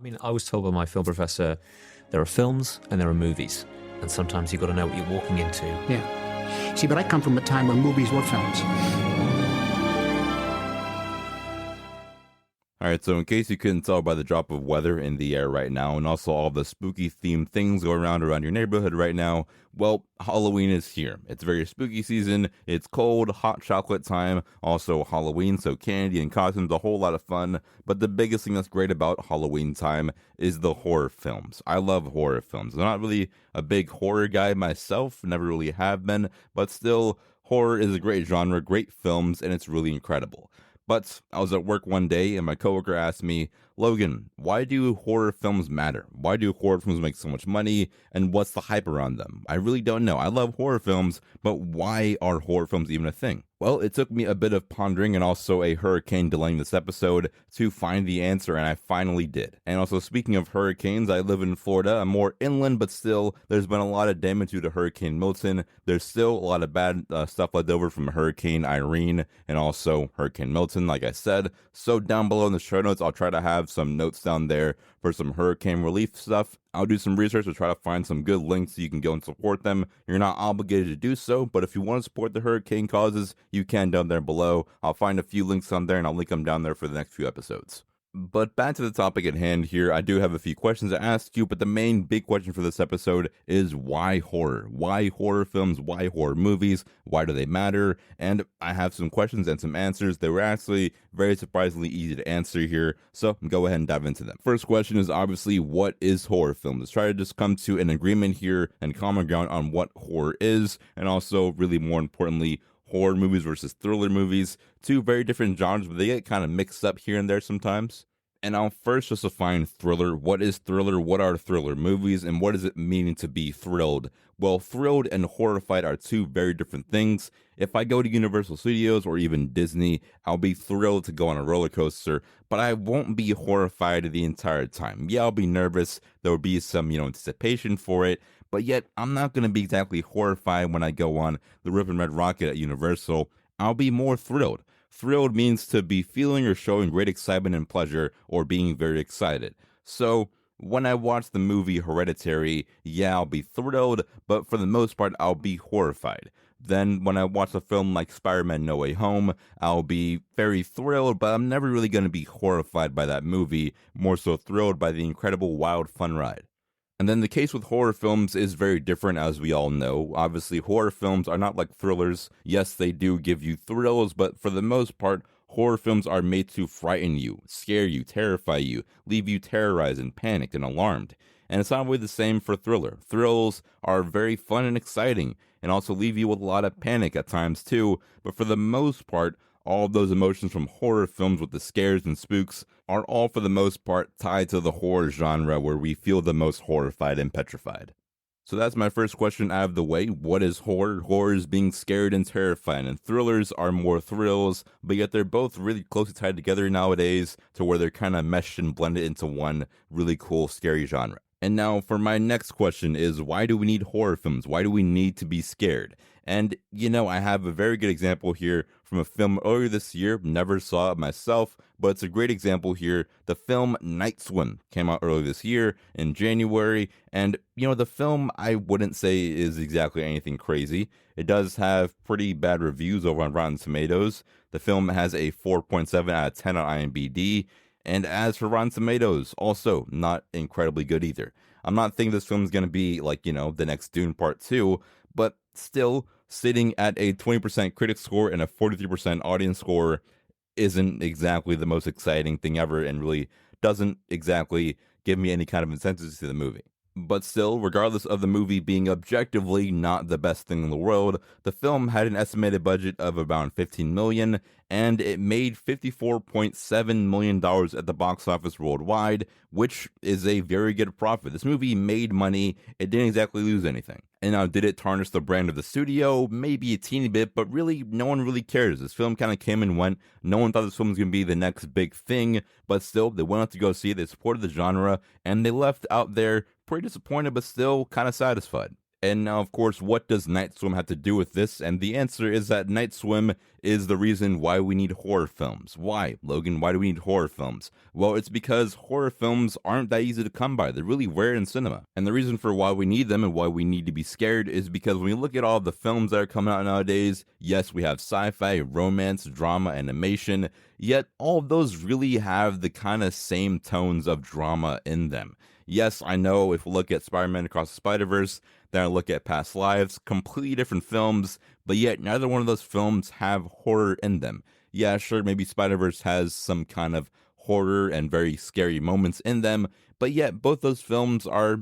I mean, I was told by my film professor, there are films and there are movies. And sometimes you've got to know what you're walking into. Yeah. See, but I come from a time when movies were films. Alright, so in case you couldn't tell by the drop of weather in the air right now, and also all the spooky themed things going around your neighborhood right now, well, Halloween is here. It's very spooky season, it's cold, hot chocolate time, also Halloween, so candy and costumes, a whole lot of fun. But the biggest thing that's great about Halloween time is the horror films. I love horror films. I'm not really a big horror guy myself, never really have been, but still, horror is a great genre, great films, and it's really incredible. But I was at work one day and my coworker asked me, Logan, why do horror films matter? Why do horror films make so much money? And what's the hype around them? I really don't know. I love horror films, but why are horror films even a thing? Well, it took me a bit of pondering and also a hurricane delaying this episode to find the answer, and I finally did. And also, speaking of hurricanes, I live in Florida. I'm more inland, but still, there's been a lot of damage due to Hurricane Milton. There's still a lot of bad stuff left over from Hurricane Irene and also Hurricane Milton, like I said. So down below in the show notes, I'll try to have some notes down there for some hurricane relief stuff. I'll do some research to try to find some good links so you can go and support them. You're not obligated to do so, but if you want to support the hurricane causes, you can down there below. I'll find a few links on there and I'll link them down there for the next few episodes. But back to the topic at hand here, I do have a few questions to ask you, but the main big question for this episode is why horror? Why horror films? Why horror movies? Why do they matter? And I have some questions and some answers. They were actually very surprisingly easy to answer here, so go ahead and dive into them. First question is obviously, what is horror film? Let's try to just come to an agreement here and common ground on what horror is, and also, really more importantly, horror movies versus thriller movies. Two very different genres, but they get kind of mixed up here and there sometimes. And I'll first just define thriller. What is thriller? What are thriller movies? And what does it mean to be thrilled? Well, thrilled and horrified are two very different things. If I go to Universal Studios or even Disney, I'll be thrilled to go on a roller coaster, but I won't be horrified the entire time. Yeah, I'll be nervous. There will be some, anticipation for it, but yet I'm not going to be exactly horrified when I go on the Rip and Red Rocket at Universal. I'll be more thrilled. Thrilled means to be feeling or showing great excitement and pleasure or being very excited. So when I watch the movie Hereditary, yeah, I'll be thrilled, but for the most part, I'll be horrified. Then when I watch a film like Spider-Man No Way Home, I'll be very thrilled, but I'm never really going to be horrified by that movie, more so thrilled by the incredible, wild, fun ride. And then the case with horror films is very different, as we all know. Obviously, horror films are not like thrillers. Yes, they do give you thrills, but for the most part, horror films are made to frighten you, scare you, terrify you, leave you terrorized and panicked and alarmed. And it's not really the same for thriller. Thrills are very fun and exciting, and also leave you with a lot of panic at times too, but for the most part, all of those emotions from horror films with the scares and spooks are all for the most part tied to the horror genre where we feel the most horrified and petrified. So that's my first question out of the way. What is horror? Horror is being scared and terrified, and thrillers are more thrills, but yet they're both really closely tied together nowadays to where they're kind of meshed and blended into one really cool, scary genre. And now for my next question is, why do we need horror films? Why do we need to be scared? And, I have a very good example here from a film earlier this year. Never saw it myself, but it's a great example here. The film Night Swim came out earlier this year in January. And, the film I wouldn't say is exactly anything crazy. It does have pretty bad reviews over on Rotten Tomatoes. The film has a 4.7 out of 10 on IMDb. And as for Rotten Tomatoes, also not incredibly good either. I'm not thinking this film is going to be like, the next Dune Part 2, but still, sitting at a 20% critic score and a 43% audience score isn't exactly the most exciting thing ever and really doesn't exactly give me any kind of incentive to see the movie. But still, regardless of the movie being objectively not the best thing in the world, the film had an estimated budget of around $15 million, and it made $54.7 million at the box office worldwide, which is a very good profit. This movie made money, it didn't exactly lose anything. And now, did it tarnish the brand of the studio? Maybe a teeny bit, but really, no one really cares. This film kind of came and went. No one thought this film was going to be the next big thing, but still, they went out to go see it, they supported the genre, and they left out there pretty disappointed, but still kind of satisfied. And now, of course, what does Night Swim have to do with this? And the answer is that Night Swim is the reason why we need horror films. Why, Logan? Why do we need horror films? Well, it's because horror films aren't that easy to come by. They're really rare in cinema. And the reason for why we need them and why we need to be scared is because when we look at all the films that are coming out nowadays, yes, we have sci-fi, romance, drama, animation, yet all of those really have the kind of same tones of drama in them. Yes, I know if we look at Spider-Man Across the Spider-Verse, then I look at Past Lives, completely different films, but yet neither one of those films have horror in them. Yeah, sure, maybe Spider-Verse has some kind of horror and very scary moments in them, but yet both those films are,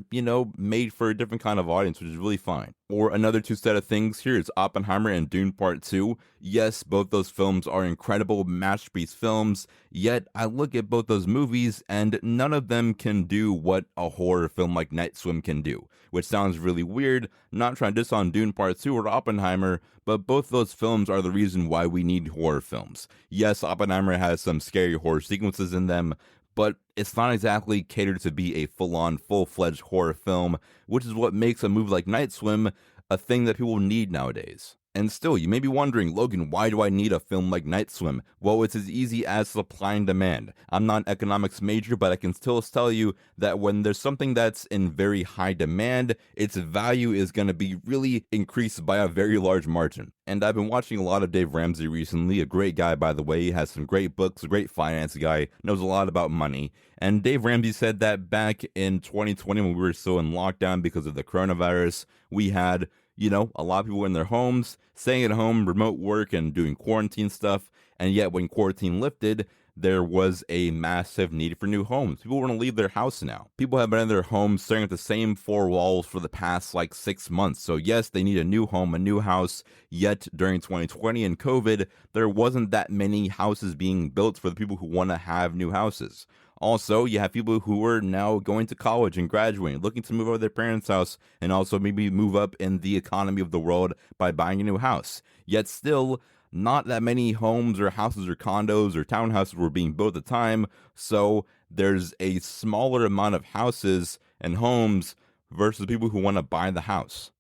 made for a different kind of audience, which is really fine. Or another two set of things here is Oppenheimer and Dune Part 2. Yes, both those films are incredible masterpiece films, yet I look at both those movies and none of them can do what a horror film like Night Swim can do, which sounds really weird, not trying to diss on Dune Part 2 or Oppenheimer, but both those films are the reason why we need horror films. Yes, Oppenheimer has some scary horror sequences in them, but it's not exactly catered to be a full-on, full-fledged horror film, which is what makes a movie like Night Swim a thing that people need nowadays. And still, you may be wondering, Logan, why do I need a film like Night Swim? Well, it's as easy as supply and demand. I'm not an economics major, but I can still tell you that when there's something that's in very high demand, its value is going to be really increased by a very large margin. And I've been watching a lot of Dave Ramsey recently, a great guy, by the way. He has some great books, a great finance guy, knows a lot about money. And Dave Ramsey said that back in 2020, when we were still in lockdown because of the coronavirus, we had a lot of people in their homes, staying at home, remote work, and doing quarantine stuff. And yet when quarantine lifted, there was a massive need for new homes. People want to leave their house now. People have been in their homes staring at the same four walls for the past 6 months. So yes, they need a new home, a new house. Yet during 2020 and COVID, there wasn't that many houses being built for the people who want to have new houses. Also, you have people who are now going to college and graduating, looking to move out of their parents' house, and also maybe move up in the economy of the world by buying a new house. Yet still, not that many homes or houses or condos or townhouses were being built at the time, so there's a smaller amount of houses and homes versus people who want to buy the house.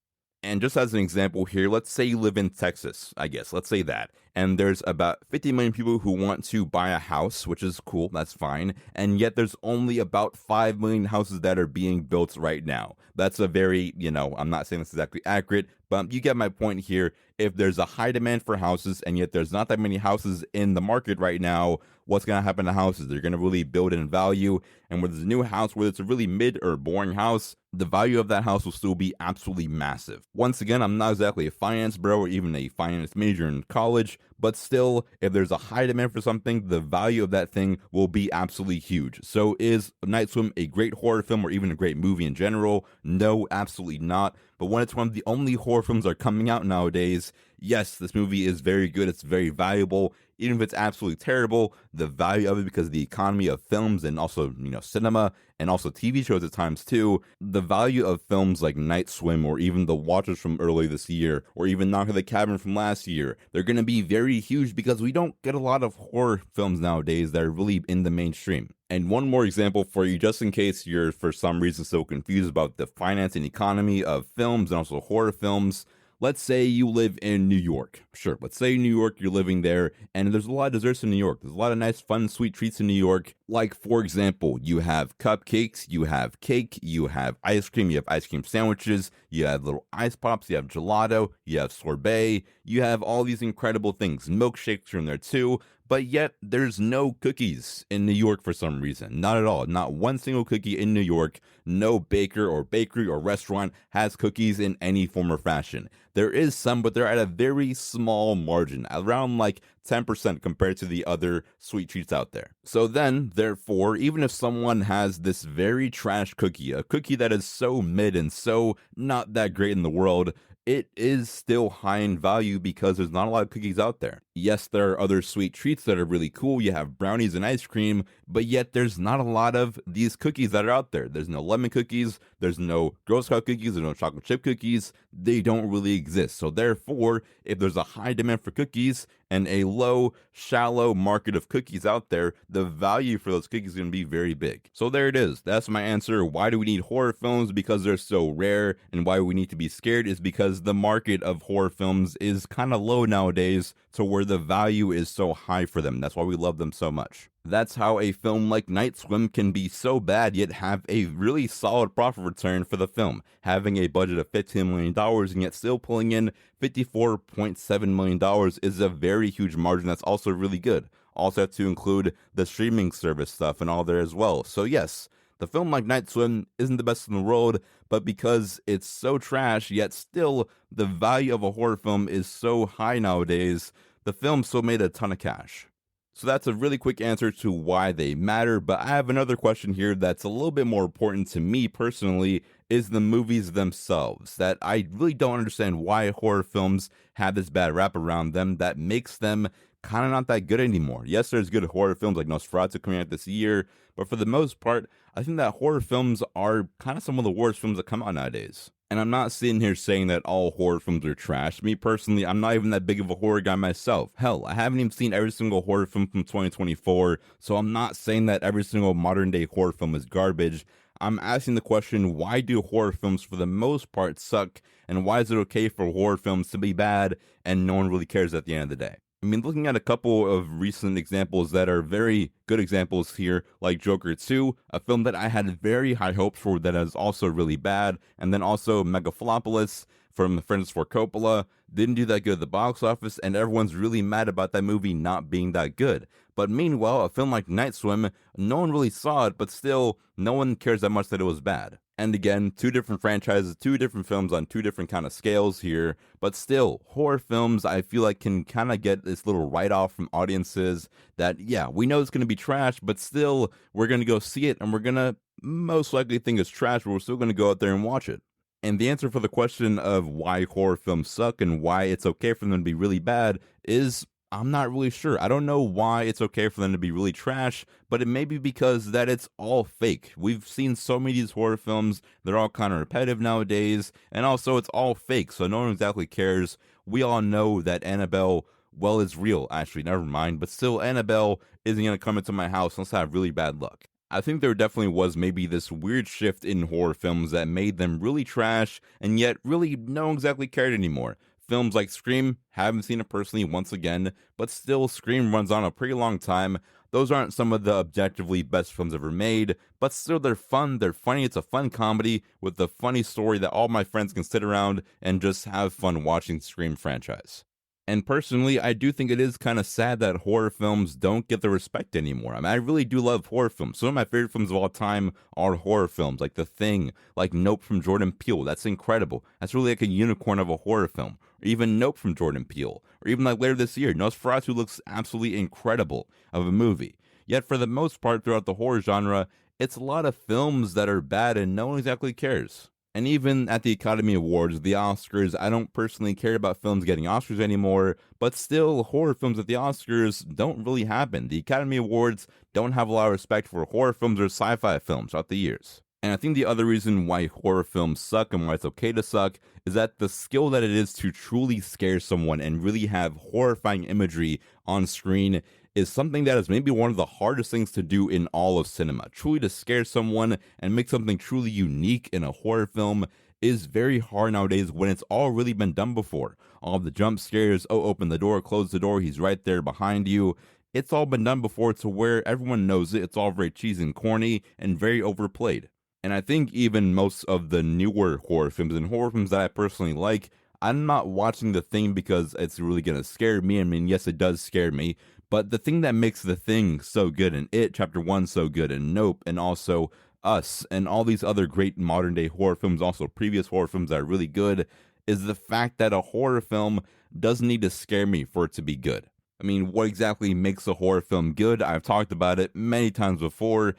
And just as an example here, let's say you live in Texas, let's say that. And there's about 50 million people who want to buy a house, which is cool, that's fine. And yet there's only about 5 million houses that are being built right now. That's a very, I'm not saying that's exactly accurate, but you get my point here. If there's a high demand for houses and yet there's not that many houses in the market right now, what's going to happen to houses? They're going to really build in value. And when there's a new house, whether it's a really mid or boring house, the value of that house will still be absolutely massive. Once again, I'm not exactly a finance bro or even a finance major in college, but still, if there's a high demand for something, the value of that thing will be absolutely huge. So is Night Swim a great horror film or even a great movie in general? No, absolutely not. But when it's one of the only horror films that are coming out nowadays, yes, this movie is very good. It's very valuable. Even if it's absolutely terrible, the value of it, because of the economy of films and also, cinema and also TV shows at times too, the value of films like Night Swim or even The Watchers from early this year or even Knock at the Cabin from last year, they're going to be very huge because we don't get a lot of horror films nowadays that are really in the mainstream. And one more example for you, just in case you're for some reason so confused about the finance and economy of films and also horror films. Let's say you live in New York. Sure, let's say New York, you're living there, and there's a lot of desserts in New York. There's a lot of nice, fun, sweet treats in New York. Like, for example, you have cupcakes, you have cake, you have ice cream, you have ice cream sandwiches, you have little ice pops, you have gelato, you have sorbet, you have all these incredible things. Milkshakes are in there too. But yet, there's no cookies in New York for some reason. Not at all. Not one single cookie in New York. No baker or bakery or restaurant has cookies in any form or fashion. There is some, but they're at a very small margin, around 10% compared to the other sweet treats out there. So then, therefore, even if someone has this very trash cookie, a cookie that is so mid and so not that great in the world, it is still high in value because there's not a lot of cookies out there. Yes, there are other sweet treats that are really cool. You have brownies and ice cream, but yet there's not a lot of these cookies that are out there. There's no lemon cookies, there's no Girl Scout cookies, there's no chocolate chip cookies. They don't really exist. So therefore, if there's a high demand for cookies and a low, shallow market of cookies out there, the value for those cookies is going to be very big. So there it is. That's my answer. Why do we need horror films? Because they're so rare. And why we need to be scared is because the market of horror films is kind of low nowadays, to where the value is so high for them. That's why we love them so much. That's how a film like Night Swim can be so bad yet have a really solid profit return for the film, having a budget of $15 million and yet still pulling in $54.7 million is a very huge margin. That's also really good. Also have to include the streaming service stuff and all there as well. So yes, the film like Night Swim isn't the best in the world, but because it's so trash, yet still the value of a horror film is so high nowadays, the film still made a ton of cash. So that's a really quick answer to why they matter, but I have another question here that's a little bit more important to me personally, is the movies themselves. That I really don't understand why horror films have this bad rap around them that makes them kind of not that good anymore. Yes, there's good horror films like Nosferatu coming out this year, but for the most part, I think that horror films are kind of some of the worst films that come out nowadays. And I'm not sitting here saying that all horror films are trash. Me personally, I'm not even that big of a horror guy myself. Hell, I haven't even seen every single horror film from 2024, so I'm not saying that every single modern day horror film is garbage. I'm asking the question, why do horror films for the most part suck, and why is it okay for horror films to be bad and no one really cares at the end of the day? I mean, looking at a couple of recent examples that are very good examples here, like Joker 2, a film that I had very high hopes for that is also really bad, and then also Megalopolis from Francis Ford Coppola didn't do that good at the box office, and everyone's really mad about that movie not being that good. But meanwhile, a film like Night Swim, no one really saw it, but still, no one cares that much that it was bad. And again, two different franchises, two different films on two different kind of scales here, but still, horror films I feel like can kind of get this little write-off from audiences that, yeah, we know it's going to be trash, but still, we're going to go see it, and we're going to most likely think it's trash, but we're still going to go out there and watch it. And the answer for the question of why horror films suck and why it's okay for them to be really bad is, I'm not really sure. I don't know why it's okay for them to be really trash, but it may be because that it's all fake. We've seen so many of these horror films, they're all kind of repetitive nowadays, and also it's all fake, so no one exactly cares. We all know that Annabelle, well, is real, actually, never mind, but still, Annabelle isn't going to come into my house unless I have really bad luck. I think there definitely was maybe this weird shift in horror films that made them really trash, and yet really no one exactly cared anymore. Films like Scream, haven't seen it personally once again, but still Scream runs on a pretty long time. Those aren't some of the objectively best films ever made, but still they're fun, they're funny, it's a fun comedy with a funny story that all my friends can sit around and just have fun watching the Scream franchise. And personally, I do think it is kind of sad that horror films don't get the respect anymore. I mean, I really do love horror films. Some of my favorite films of all time are horror films, like The Thing, like Nope from Jordan Peele. That's incredible. That's really like a unicorn of a horror film. Or even Nope from Jordan Peele. Or even like later this year, Nosferatu looks absolutely incredible of a movie. Yet for the most part throughout the horror genre, it's a lot of films that are bad and no one exactly cares. And even at the Academy Awards, the Oscars, I don't personally care about films getting Oscars anymore, but still, horror films at the Oscars don't really happen. The Academy Awards don't have a lot of respect for horror films or sci-fi films throughout the years. And I think the other reason why horror films suck and why it's okay to suck is that the skill that it is to truly scare someone and really have horrifying imagery on screen is something that is maybe one of the hardest things to do in all of cinema. Truly to scare someone and make something truly unique in a horror film is very hard nowadays when it's all really been done before. All of the jump scares, oh, open the door, close the door, he's right there behind you. It's all been done before to where everyone knows it. It's all very cheesy and corny and very overplayed. And I think even most of the newer horror films and horror films that I personally like, I'm not watching The Thing because it's really going to scare me. I mean, yes, it does scare me. But the thing that makes The Thing so good, and It, Chapter 1 so good, and Nope, and also Us, and all these other great modern day horror films, also previous horror films that are really good, is the fact that a horror film doesn't need to scare me for it to be good. I mean, what exactly makes a horror film good? I've talked about it many times before.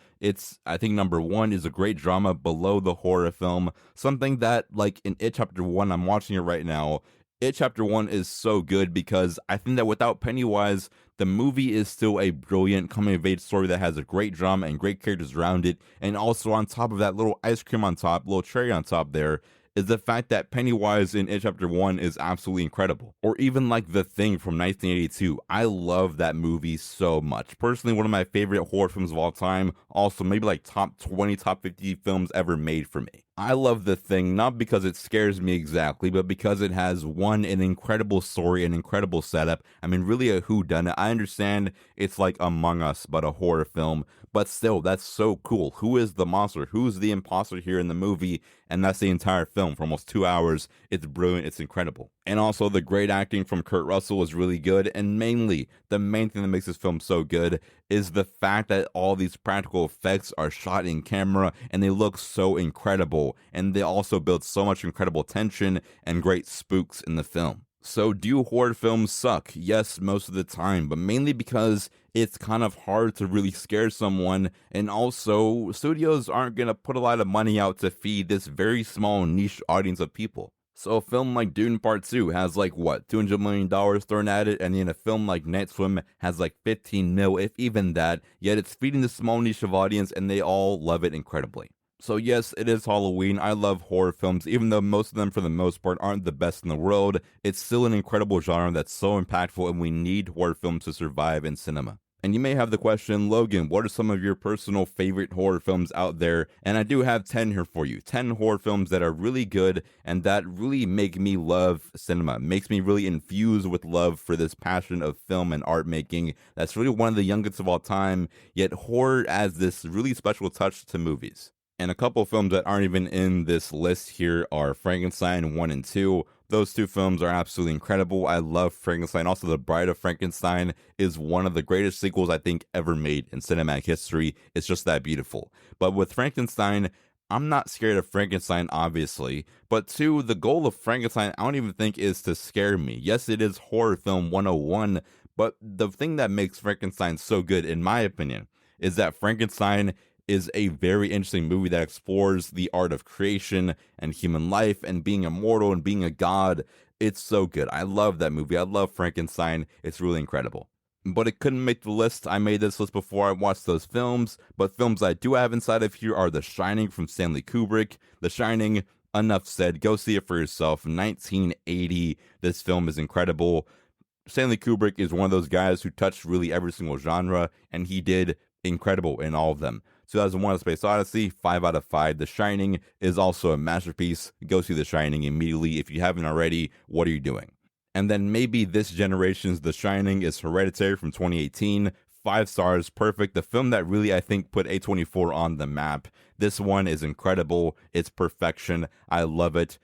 I think number one is a great drama below the horror film. Something that, like in It Chapter 1, I'm watching it right now, It Chapter 1 is so good because I think that without Pennywise, the movie is still a brilliant coming-of-age story that has a great drama and great characters around it, and also on top of that, little ice cream on top, little cherry on top there, is the fact that Pennywise in It Chapter 1 is absolutely incredible. Or even like The Thing from 1982. I love that movie so much. Personally, one of my favorite horror films of all time. Also, maybe like top 20, top 50 films ever made for me. I love The Thing, not because it scares me exactly, but because it has, one, an incredible story, an incredible setup. I mean, really a whodunit. I understand it's like Among Us, but a horror film. But still, that's so cool. Who is the monster? Who's the imposter here in the movie? And that's the entire film for almost 2 hours. It's brilliant. It's incredible. And also, the great acting from Kurt Russell is really good. And mainly, the main thing that makes this film so good is the fact that all these practical effects are shot in camera and they look so incredible. And they also build so much incredible tension and great spooks in the film. So do horror films suck? Yes, most of the time, but mainly because it's kind of hard to really scare someone, and also studios aren't going to put a lot of money out to feed this very small niche audience of people. So a film like Dune Part 2 has like, what, $200 million thrown at it, and then a film like Night Swim has like 15 mil, if even that, yet it's feeding this small niche of audience and they all love it incredibly. So yes, it is Halloween. I love horror films, even though most of them for the most part aren't the best in the world. It's still an incredible genre that's so impactful, and we need horror films to survive in cinema. And you may have the question, Logan, what are some of your personal favorite horror films out there? And I do have 10 here for you. 10 horror films that are really good and that really make me love cinema. Makes me really infused with love for this passion of film and art making. That's really one of the youngest of all time, yet horror adds this really special touch to movies. And a couple films that aren't even in this list here are Frankenstein 1 and 2. Those two films are absolutely incredible. I love Frankenstein. Also, The Bride of Frankenstein is one of the greatest sequels I think ever made in cinematic history. It's just that beautiful. But with Frankenstein, I'm not scared of Frankenstein, obviously. But two, the goal of Frankenstein, I don't even think is to scare me. Yes, it is horror film 101, but the thing that makes Frankenstein so good, in my opinion, is that Frankenstein is a very interesting movie that explores the art of creation and human life and being immortal and being a god. It's so good. I love that movie. I love Frankenstein. It's really incredible. But it couldn't make the list. I made this list before I watched those films, but films I do have inside of here are The Shining from Stanley Kubrick. The Shining, enough said. Go see it for yourself. 1980. This film is incredible. Stanley Kubrick is one of those guys who touched really every single genre, and he did incredible in all of them. 2001: A Space Odyssey, 5 out of 5. The Shining is also a masterpiece. Go see The Shining immediately. If you haven't already, what are you doing? And then maybe this generation's The Shining is Hereditary from 2018. 5 stars, perfect. The film that really, I think, put A24 on the map. This one is incredible. It's perfection. I love it.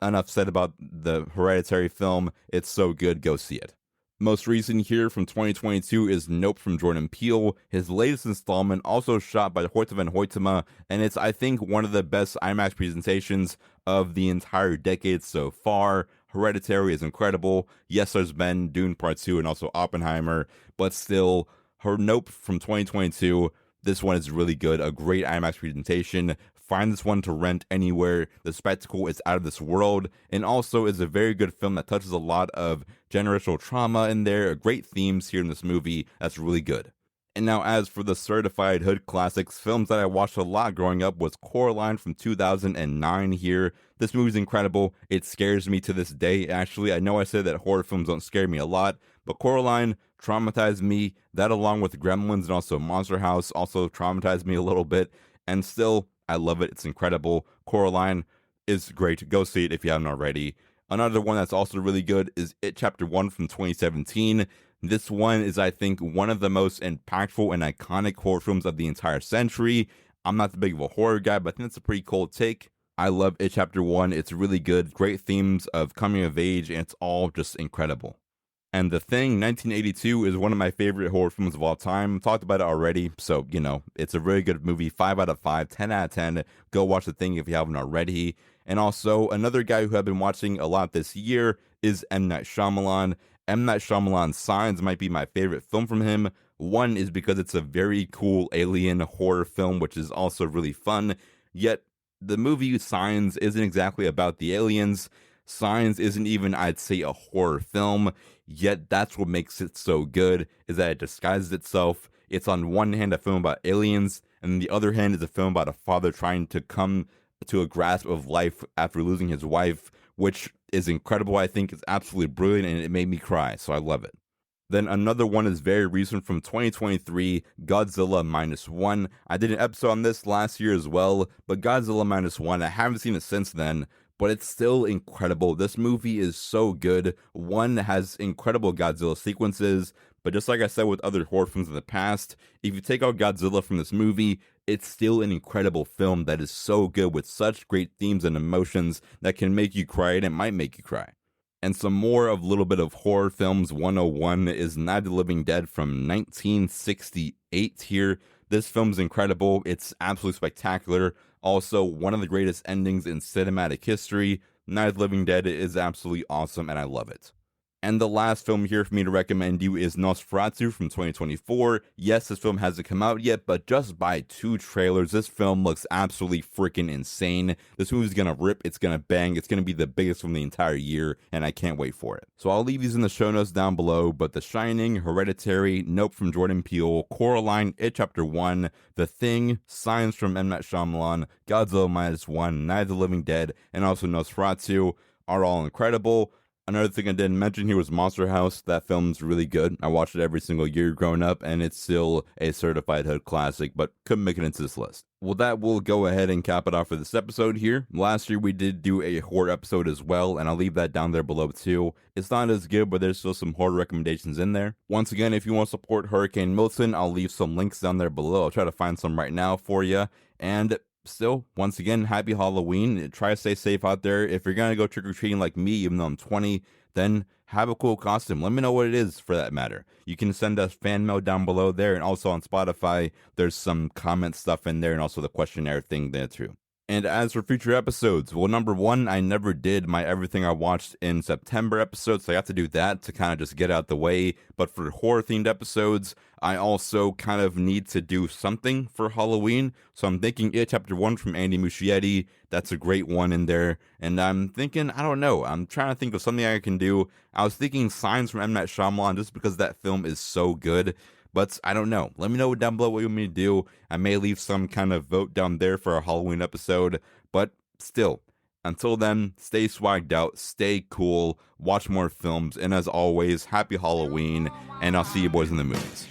Enough said about the Hereditary film. It's so good. Go see it. Most recent here from 2022 is Nope from Jordan Peele, his latest installment, also shot by Hoyte van Hoytema, and it's, I think, one of the best IMAX presentations of the entire decade so far. Hereditary is incredible. Yes, there's been Dune Part 2 and also Oppenheimer, but still, her Nope from 2022, this one is really good. A great IMAX presentation. Find this one to rent anywhere. The spectacle is out of this world, and also is a very good film that touches a lot of generational trauma in there. Great themes here in this movie. That's really good. And now, as for the certified hood classics, films that I watched a lot growing up was Coraline from 2009 here. This movie's incredible. It scares me to this day, actually. I know I said that horror films don't scare me a lot, but Coraline traumatized me. That, along with Gremlins and also Monster House, also traumatized me a little bit. And still, I love it. It's incredible. Coraline is great. Go see it if you haven't already. Another one that's also really good is It Chapter 1 from 2017. This one is, I think, one of the most impactful and iconic horror films of the entire century. I'm not the big of a horror guy, but I think it's a pretty cool take. I love It Chapter 1. It's really good. Great themes of coming of age, and it's all just incredible. And The Thing, 1982, is one of my favorite horror films of all time. Talked about it already, so, it's a really good movie. 5 out of 5, 10 out of 10. Go watch The Thing if you haven't already. And also, another guy who I've been watching a lot this year is M. Night Shyamalan. M. Night Shyamalan's Signs might be my favorite film from him. One is because it's a very cool alien horror film, which is also really fun. Yet, the movie Signs isn't exactly about the aliens. Signs isn't even, I'd say, a horror film, yet that's what makes it so good, is that it disguises itself. It's on one hand a film about aliens, and on the other hand is a film about a father trying to come to a grasp of life after losing his wife, which is incredible. I think it's absolutely brilliant, and it made me cry, so I love it. Then another one is very recent from 2023, Godzilla Minus One. I did an episode on this last year as well, but Godzilla Minus One, I haven't seen it since then, but it's still incredible. This movie is so good. One has incredible Godzilla sequences, but just like I said with other horror films in the past, if you take out Godzilla from this movie, it's still an incredible film that is so good with such great themes and emotions that can make you cry, and it might make you cry. And some more of a little bit of horror films 101 is Night of the Living Dead from 1968 here. This film's incredible. It's absolutely spectacular. Also, one of the greatest endings in cinematic history. Night of the Living Dead is absolutely awesome, and I love it. And the last film here for me to recommend you is Nosferatu from 2024. Yes, this film hasn't come out yet, but just by 2 trailers, this film looks absolutely freaking insane. This movie's gonna rip, it's gonna bang, it's gonna be the biggest from the entire year, and I can't wait for it. So I'll leave these in the show notes down below, but The Shining, Hereditary, Nope from Jordan Peele, Coraline, It Chapter 1, The Thing, Signs from M. Night Shyamalan, Godzilla Minus One, Night of the Living Dead, and also Nosferatu are all incredible. Another thing I didn't mention here was Monster House. That film's really good. I watched it every single year growing up, and it's still a certified hood classic, but couldn't make it into this list. Well, that will go ahead and cap it off for this episode here. Last year, we did do a horror episode as well, and I'll leave that down there below too. It's not as good, but there's still some horror recommendations in there. Once again, if you want to support Hurricane Milton, I'll leave some links down there below. I'll try to find some right now for you. And still, once again, happy Halloween. Try to stay safe out there. If you're going to go trick-or-treating like me, even though I'm 20, then have a cool costume. Let me know what it is, for that matter. You can send us fan mail down below there, and also on Spotify, there's some comment stuff in there, and also the questionnaire thing there too. And as for future episodes, well, number one, I never did my Everything I Watched in September episode, so I have to do that to kind of just get out the way. But for horror-themed episodes, I also kind of need to do something for Halloween. So I'm thinking It Chapter 1 from Andy Muschietti. That's a great one in there. And I'm thinking, I don't know, I'm trying to think of something I can do. I was thinking Signs from M. Night Shyamalan, just because that film is so good. But I don't know. Let me know down below what you want me to do. I may leave some kind of vote down there for a Halloween episode. But still, until then, stay swagged out, stay cool, watch more films, and as always, happy Halloween, and I'll see you boys in the movies.